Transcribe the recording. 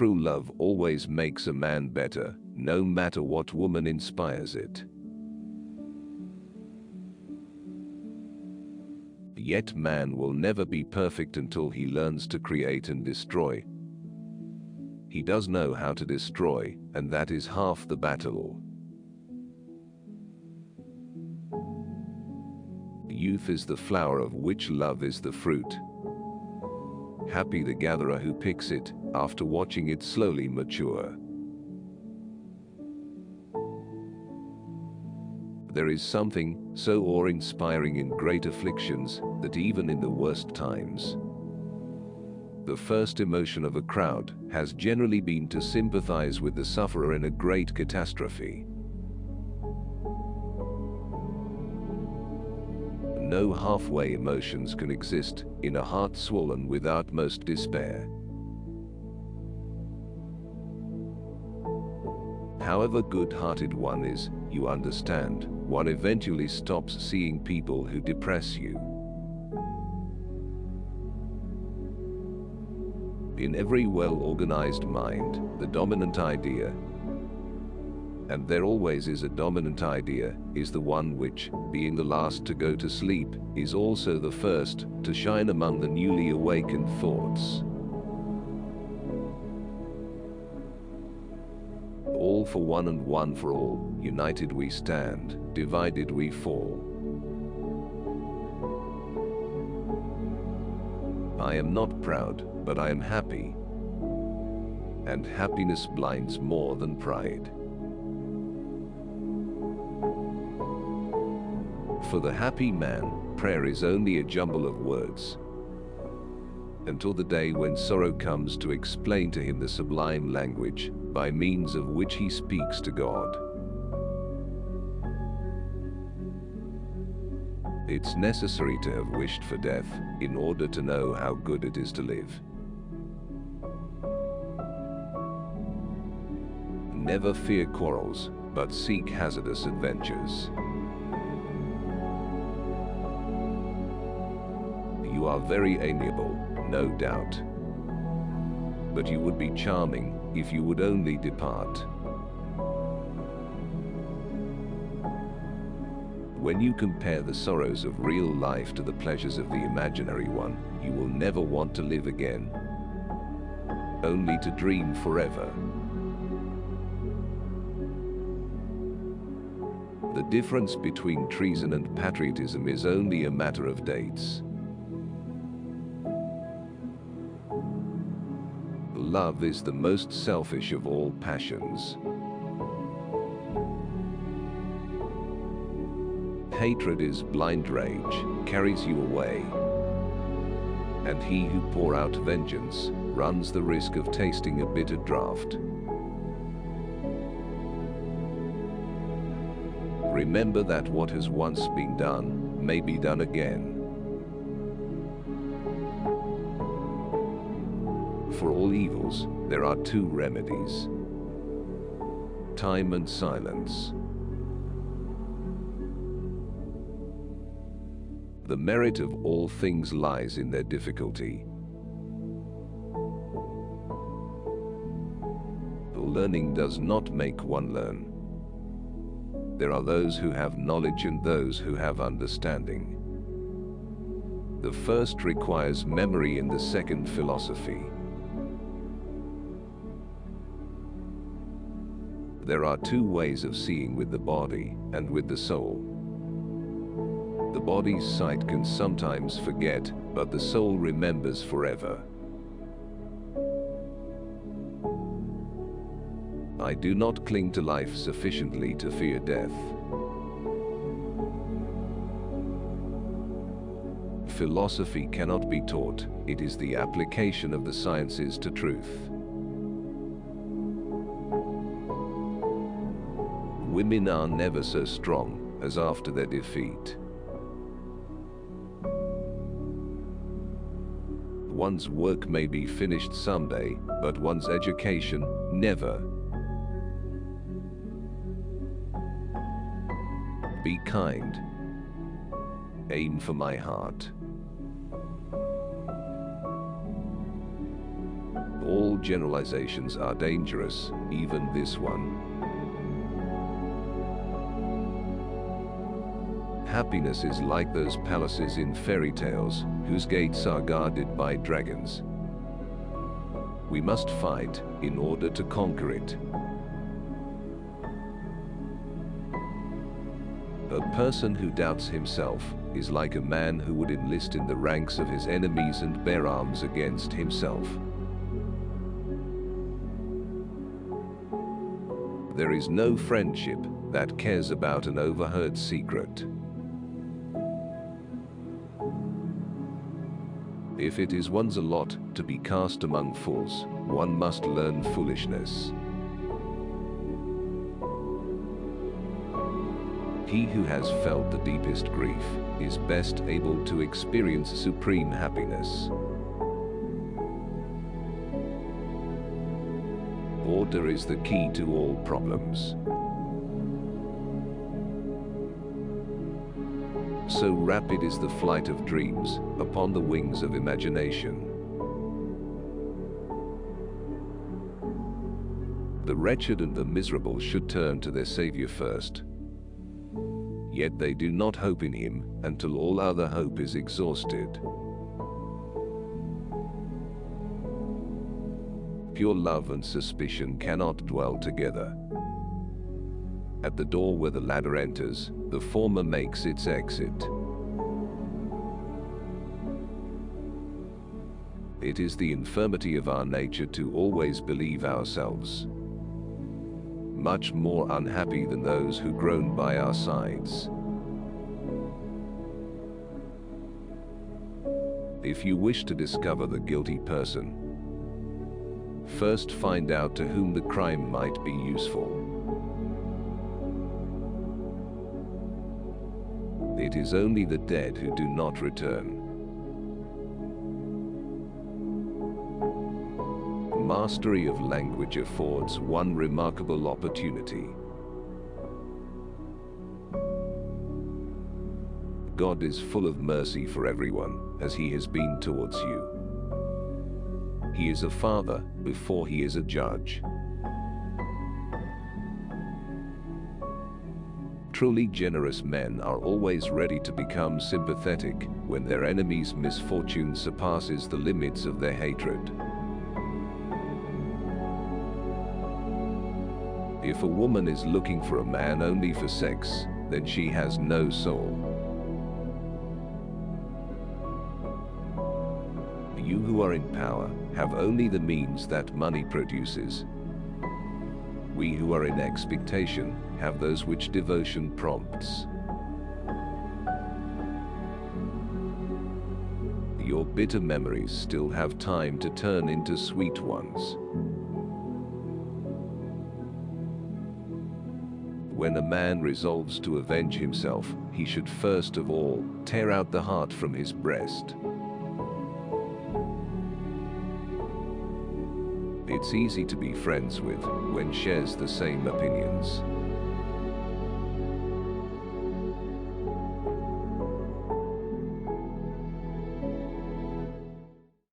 true love always makes a man better, no matter what woman inspires it. Yet man will never be perfect until he learns to create and destroy. He does know how to destroy, and that is half the battle. Youth is the flower of which love is the fruit. Happy the gatherer who picks it, after watching it slowly mature. There is something so awe-inspiring in great afflictions that even in the worst times, the first emotion of a crowd has generally been to sympathize with the sufferer in a great catastrophe. No halfway emotions can exist in a heart swollen with utmost despair. However good-hearted one is, you understand, one eventually stops seeing people who depress you. In every well-organized mind, the dominant idea, and there always is a dominant idea, is the one which, being the last to go to sleep, is also the first to shine among the newly awakened thoughts. All for one and one for all, united we stand, divided we fall. I am not proud, but I am happy. And happiness blinds more than pride. For the happy man, prayer is only a jumble of words, until the day when sorrow comes to explain to him the sublime language by means of which he speaks to God. It's necessary to have wished for death in order to know how good it is to live. Never fear quarrels, but seek hazardous adventures. You are very amiable, no doubt. But you would be charming if you would only depart. When you compare the sorrows of real life to the pleasures of the imaginary one, you will never want to live again, only to dream forever. The difference between treason and patriotism is only a matter of dates. Love is the most selfish of all passions. Hatred is blind rage, carries you away. And he who pours out vengeance runs the risk of tasting a bitter draught. Remember that what has once been done may be done again. For all evils, there are two remedies: time and silence. The merit of all things lies in their difficulty. Learning does not make one learn. There are those who have knowledge and those who have understanding. The first requires memory and the second philosophy. There are two ways of seeing with the body and with the soul. The body's sight can sometimes forget, but the soul remembers forever. I do not cling to life sufficiently to fear death. Philosophy cannot be taught, it is the application of the sciences to truth. Women are never so strong as after their defeat. One's work may be finished someday, but one's education, never. Be kind. Aim for my heart. All generalizations are dangerous, even this one. Happiness is like those palaces in fairy tales, whose gates are guarded by dragons. We must fight in order to conquer it. A person who doubts himself is like a man who would enlist in the ranks of his enemies and bear arms against himself. There is no friendship that cares about an overheard secret. If it is one's lot to be cast among fools, one must learn foolishness. He who has felt the deepest grief is best able to experience supreme happiness. Order is the key to all problems. So rapid is the flight of dreams upon the wings of imagination. The wretched and the miserable should turn to their Savior first. Yet they do not hope in him until all other hope is exhausted. Pure love and suspicion cannot dwell together. At the door where the ladder enters, the former makes its exit. It is the infirmity of our nature to always believe ourselves much more unhappy than those who groan by our sides. If you wish to discover the guilty person, first find out to whom the crime might be useful. It is only the dead who do not return. Mastery of language affords one remarkable opportunity. God is full of mercy for everyone, as he has been towards you. He is a father before he is a judge. Truly generous men are always ready to become sympathetic when their enemy's misfortune surpasses the limits of their hatred. If a woman is looking for a man only for sex, then she has no soul. You who are in power have only the means that money produces. We who are in expectation have those which devotion prompts. Your bitter memories still have time to turn into sweet ones. When a man resolves to avenge himself, he should first of all tear out the heart from his breast. It's easy to be friends with when shares the same opinions.